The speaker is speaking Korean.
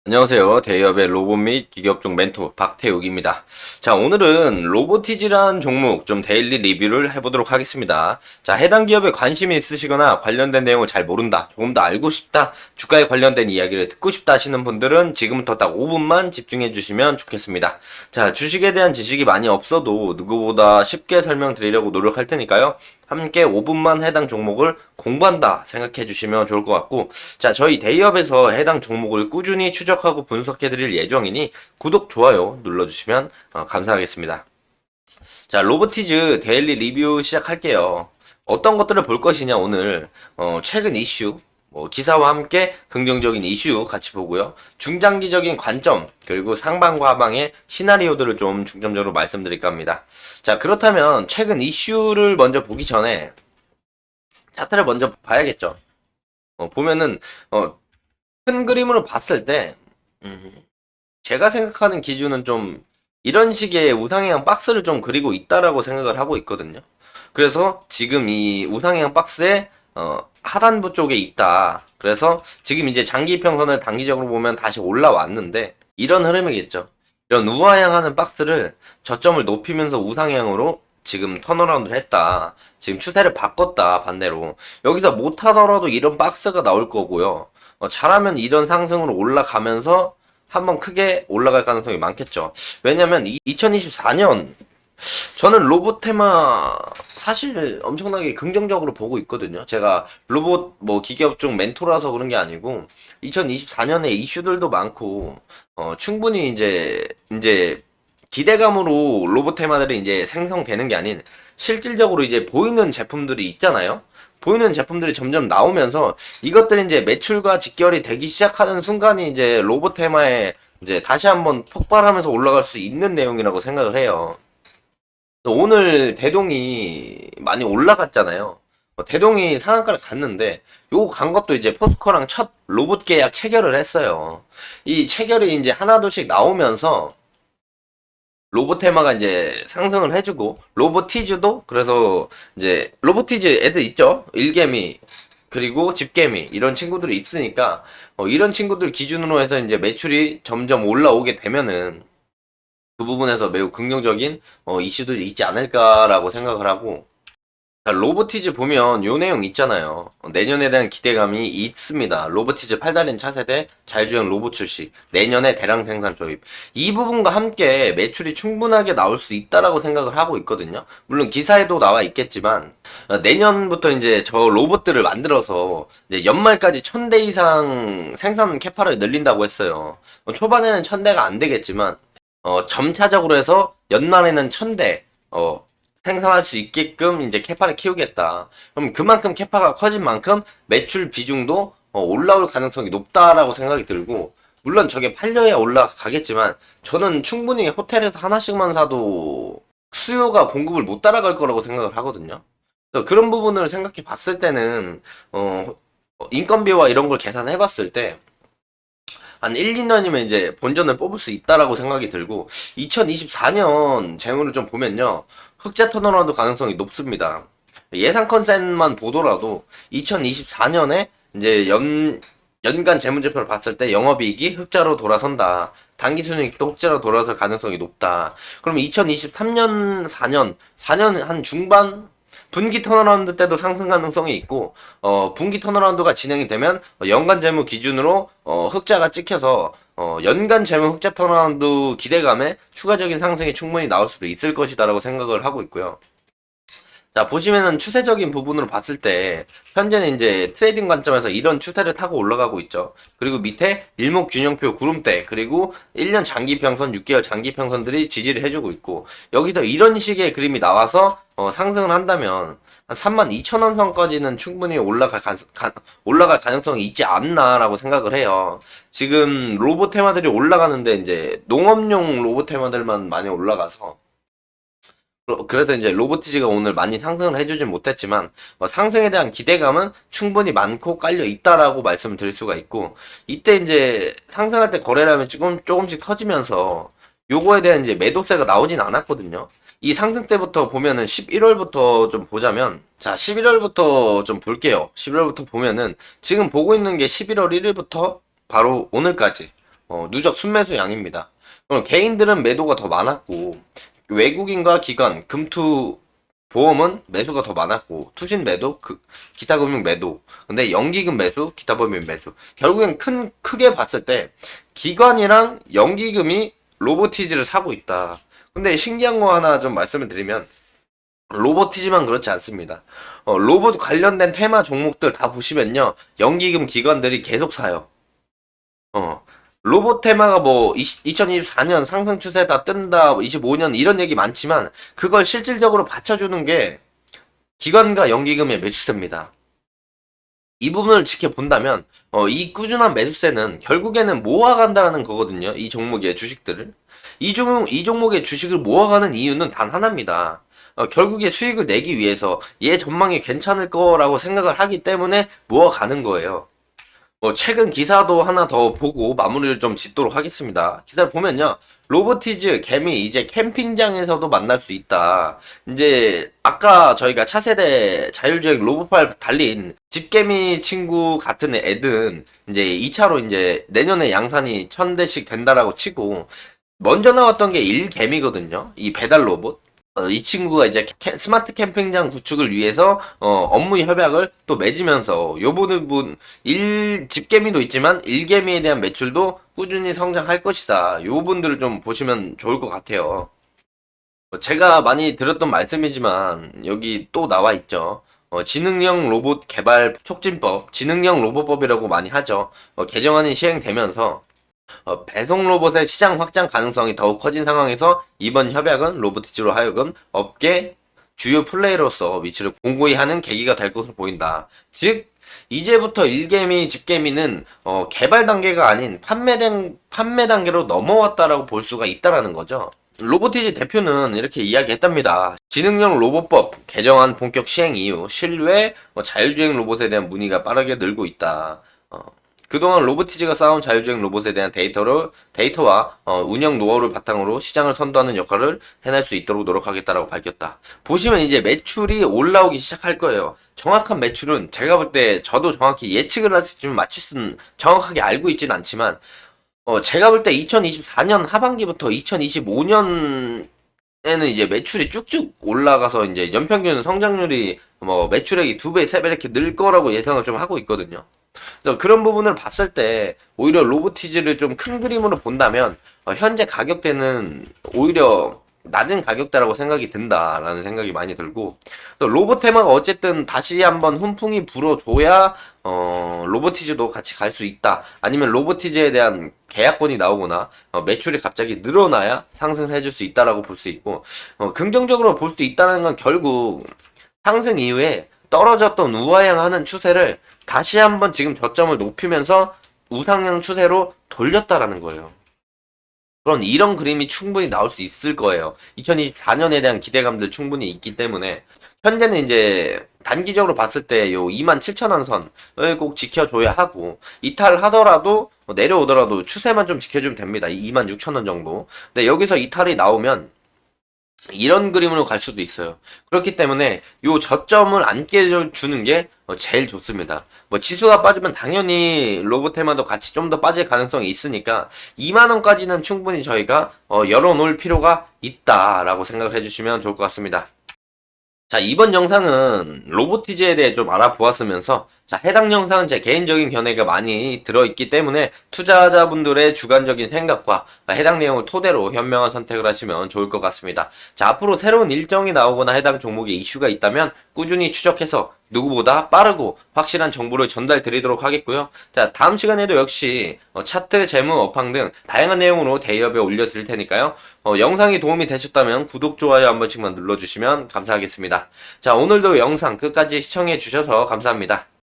안녕하세요. 대기업의 로봇 및 기계업종 멘토 박태욱입니다. 자, 오늘은 로보티지라는 종목 좀 데일리 리뷰를 해보도록 하겠습니다. 자, 해당 기업에 관심이 있으시거나 관련된 내용을 잘 모른다, 조금 더 알고 싶다, 주가에 관련된 이야기를 듣고 싶다 하시는 분들은 지금부터 딱 5분만 집중해 주시면 좋겠습니다. 자, 주식에 대한 지식이 많이 없어도 누구보다 쉽게 설명드리려고 노력할 테니까요. 함께 5분만 해당 종목을 공부한다 생각해 주시면 좋을 것 같고, 자, 저희 대기업에서 해당 종목을 꾸준히 추적하고 분석해 드릴 예정이니 구독, 좋아요 눌러주시면 감사하겠습니다. 자, 로보티즈 데일리 리뷰 시작할게요. 어떤 것들을 볼 것이냐, 오늘 최근 이슈, 기사와 함께 긍정적인 이슈 같이 보고요. 중장기적인 관점, 그리고 상방과 하방의 시나리오들을 좀 중점적으로 말씀드릴까 합니다. 자, 그렇다면 최근 이슈를 먼저 보기 전에 차트를 먼저 봐야겠죠. 보면은 큰 그림으로 봤을 때 음, 제가 생각하는 기준은 좀 이런 식의 우상향 박스를 좀 그리고 있다라고 생각을 하고 있거든요. 그래서 지금 이 우상향 박스의 하단부 쪽에 있다. 그래서 지금 이제 장기 평선을 단기적으로 보면 다시 올라왔는데 이런 흐름이겠죠. 이런 우하향하는 박스를 저점을 높이면서 우상향으로 지금 턴어라운드를 했다. 지금 추세를 바꿨다. 반대로 여기서 못하더라도 이런 박스가 나올 거고요. 잘하면 이런 상승으로 올라가면서 한번 크게 올라갈 가능성이 많겠죠. 왜냐면 2024년 저는 로봇 테마 사실 엄청나게 긍정적으로 보고 있거든요. 제가 로봇 기계업종 멘토라서 그런 게 아니고 2024년에 이슈들도 많고 충분히 이제 기대감으로 로봇 테마들이 이제 생성되는 게 아닌 실질적으로 이제 보이는 제품들이 있잖아요. 보이는 제품들이 점점 나오면서 이것들이 이제 매출과 직결이 되기 시작하는 순간이 이제 로봇 테마에 이제 다시 한번 폭발하면서 올라갈 수 있는 내용이라고 생각을 해요. 오늘 대동이 많이 올라갔잖아요. 대동이 상한가를 갔는데 요거 간 것도 이제 포스코랑 첫 로봇 계약 체결을 했어요. 이 체결이 이제 하나둘씩 나오면서 로봇 테마가 이제 상승을 해주고 로보티즈도 그래서 이제 로보티즈 애들 있죠. 일개미 그리고 집개미 이런 친구들이 있으니까 이런 친구들 기준으로 해서 이제 매출이 점점 올라오게 되면은 그 부분에서 매우 긍정적인 이슈들이 있지 않을까라고 생각을 하고, 자, 로보티즈 보면 요 내용 있잖아요. 내년에 대한 기대감이 있습니다. 로보티즈 8달인 차세대 자율주행 로봇 출시, 내년에 대량 생산 도입. 이 부분과 함께 매출이 충분하게 나올 수 있다라고 생각을 하고 있거든요. 물론 기사에도 나와 있겠지만 내년부터 이제 저 로봇들을 만들어서 이제 연말까지 1000대 이상 생산 캐파를 늘린다고 했어요. 초반에는 1000대가 안 되겠지만 점차적으로 해서 연말에는 1000대 생산할 수 있게끔 이제 캐파를 키우겠다. 그럼 그만큼 캐파가 커진 만큼 매출 비중도 올라올 가능성이 높다라고 생각이 들고, 물론 저게 팔려야 올라가겠지만 저는 충분히 호텔에서 하나씩만 사도 수요가 공급을 못 따라갈 거라고 생각을 하거든요. 그래서 그런 부분을 생각해 봤을 때는 인건비와 이런 걸 계산해 봤을 때 한 1, 2년이면 이제 본전을 뽑을 수 있다라고 생각이 들고, 2024년 재무를 좀 보면요. 흑자 턴어라운드 가능성이 높습니다. 예상 컨센만 보더라도 2024년에 이제 연간 재무제표를 봤을 때 영업이익이 흑자로 돌아선다. 단기 순이익도 흑자로 돌아설 가능성이 높다. 그럼 2023년, 4년 한 중반 분기 턴어라운드 때도 상승 가능성이 있고, 분기 턴어라운드가 진행이 되면 연간 재무 기준으로 흑자가 찍혀서 연간 재무 흑자 턴어라운드 기대감에 추가적인 상승이 충분히 나올 수도 있을 것이다라고 생각을 하고 있고요. 자, 보시면은 추세적인 부분으로 봤을 때 현재는 이제 트레이딩 관점에서 이런 추세를 타고 올라가고 있죠. 그리고 밑에 일목균형표 구름대, 그리고 1년 장기 평선, 6개월 장기 평선들이 지지를 해주고 있고, 여기서 이런 식의 그림이 나와서 상승을 한다면 한 32,000원 선까지는 충분히 올라갈 가능성이 있지 않나라고 생각을 해요. 지금 로봇 테마들이 올라가는데 이제 농업용 로봇 테마들만 많이 올라가서, 그래서 이제 로보티지가 오늘 많이 상승을 해주진 못했지만 상승에 대한 기대감은 충분히 많고 깔려 있다라고 말씀을 드릴 수가 있고, 이때 이제 상승할 때 거래량이 조금씩 터지면서 요거에 대한 이제 매도세가 나오진 않았거든요. 이 상승 때부터 보면은 11월부터 좀 보자면, 자, 11월부터 좀 볼게요. 11월부터 보면은 지금 보고 있는 게 11월 1일부터 바로 오늘까지 누적 순매수 양입니다. 그럼 개인들은 매도가 더 많았고 외국인과 기관, 금투, 보험은 매수가 더 많았고 투신 매도, 기타 금융 매도. 근데 연기금 매수, 기타 법인 매수. 결국엔 크게 봤을 때 기관이랑 연기금이 로보티지를 사고 있다. 근데 신기한 거 하나 좀 말씀을 드리면 로보티지만 그렇지 않습니다. 로봇 관련된 테마 종목들 다 보시면요. 연기금 기관들이 계속 사요. 어, 로봇 테마가 뭐 2024년 상승 추세다 뜬다 25년 이런 얘기 많지만 그걸 실질적으로 받쳐주는 게 기관과 연기금의 매수세입니다. 이 부분을 지켜본다면 이 꾸준한 매수세는 결국에는 모아간다라는 거거든요. 이 종목의 주식들을 이 종목의 주식을 모아가는 이유는 단 하나입니다. 결국에 수익을 내기 위해서 얘 전망이 괜찮을 거라고 생각을 하기 때문에 모아가는 거예요. 최근 기사도 하나 더 보고 마무리를 좀 짓도록 하겠습니다. 기사를 보면요. 로보티즈, 개미, 이제 캠핑장에서도 만날 수 있다. 이제, 아까 저희가 차세대 자율주행 로봇팔 달린 집개미 친구 같은 애든, 이제 2차로 이제 내년에 양산이 1000대씩 된다라고 치고, 먼저 나왔던 게 1개미거든요. 이 배달 로봇. 이 친구가 이제 스마트 캠핑장 구축을 위해서 업무 협약을 또 맺으면서 요 부분 집개미도 있지만 일개미에 대한 매출도 꾸준히 성장할 것이다. 요 분들을 좀 보시면 좋을 것 같아요. 제가 많이 들었던 말씀이지만 여기 또 나와 있죠. 지능형 로봇 개발 촉진법, 지능형 로봇법이라고 많이 하죠. 개정안이 시행되면서 배송 로봇의 시장 확장 가능성이 더욱 커진 상황에서 이번 협약은 로보티즈로 하여금 업계 주요 플레이로서 위치를 공고히 하는 계기가 될 것으로 보인다. 즉 이제부터 일개미, 집개미는 개발 단계가 아닌 판매 단계로 넘어왔다라고 볼 수가 있다라는 거죠. 로보티즈 대표는 이렇게 이야기했답니다. 지능형 로봇법 개정안 본격 시행 이후 실외 자율주행 로봇에 대한 문의가 빠르게 늘고 있다. 그동안 로보티즈가 쌓아온 자율주행 로봇에 대한 데이터와 운영 노하우를 바탕으로 시장을 선도하는 역할을 해낼 수 있도록 노력하겠다라고 밝혔다. 보시면 이제 매출이 올라오기 시작할 거예요. 정확한 매출은 제가 볼 때 저도 정확히 예측을 할 수 있지만 맞출 수는 정확하게 알고 있진 않지만 제가 볼 때 2024년 하반기부터 2025년에는 이제 매출이 쭉쭉 올라가서 이제 연평균 성장률이 매출액이 2배, 3배 이렇게 늘 거라고 예상을 좀 하고 있거든요. 그래서 그런 부분을 봤을 때 오히려 로보티즈를 좀 큰 그림으로 본다면 현재 가격대는 오히려 낮은 가격대라고 생각이 든다라는 생각이 많이 들고 또 로봇 테마가 어쨌든 다시 한번 훈풍이 불어줘야 로보티즈도 같이 갈 수 있다. 아니면 로보티즈에 대한 계약건이 나오거나 매출이 갑자기 늘어나야 상승을 해줄 수 있다라고 볼 수 있고 긍정적으로 볼 수 있다는 건 결국 상승 이후에 떨어졌던 우하향하는 추세를 다시 한번 지금 저점을 높이면서 우상향 추세로 돌렸다라는 거예요. 그런 이런 그림이 충분히 나올 수 있을 거예요. 2024년에 대한 기대감들 충분히 있기 때문에 현재는 이제 단기적으로 봤을 때 요 27,000원 선을 꼭 지켜줘야 하고 이탈하더라도 내려오더라도 추세만 좀 지켜주면 됩니다. 26,000원 정도. 근데 여기서 이탈이 나오면 이런 그림으로 갈 수도 있어요. 그렇기 때문에 요 저점을 안 깨주는 게 제일 좋습니다. 지수가 빠지면 당연히 로봇 테마도 같이 좀 더 빠질 가능성이 있으니까 2만원까지는 충분히 저희가 열어놓을 필요가 있다라고 생각을 해주시면 좋을 것 같습니다. 자, 이번 영상은 로보티즈에 대해 좀 알아보았으면서 자, 해당 영상은 제 개인적인 견해가 많이 들어있기 때문에 투자자분들의 주관적인 생각과 해당 내용을 토대로 현명한 선택을 하시면 좋을 것 같습니다. 자, 앞으로 새로운 일정이 나오거나 해당 종목에 이슈가 있다면 꾸준히 추적해서 누구보다 빠르고 확실한 정보를 전달 드리도록 하겠고요. 자, 다음 시간에도 역시 차트, 재무, 업황 등 다양한 내용으로 대여에 올려드릴 테니까요. 영상이 도움이 되셨다면 구독, 좋아요 한 번씩만 눌러주시면 감사하겠습니다. 자, 오늘도 영상 끝까지 시청해 주셔서 감사합니다.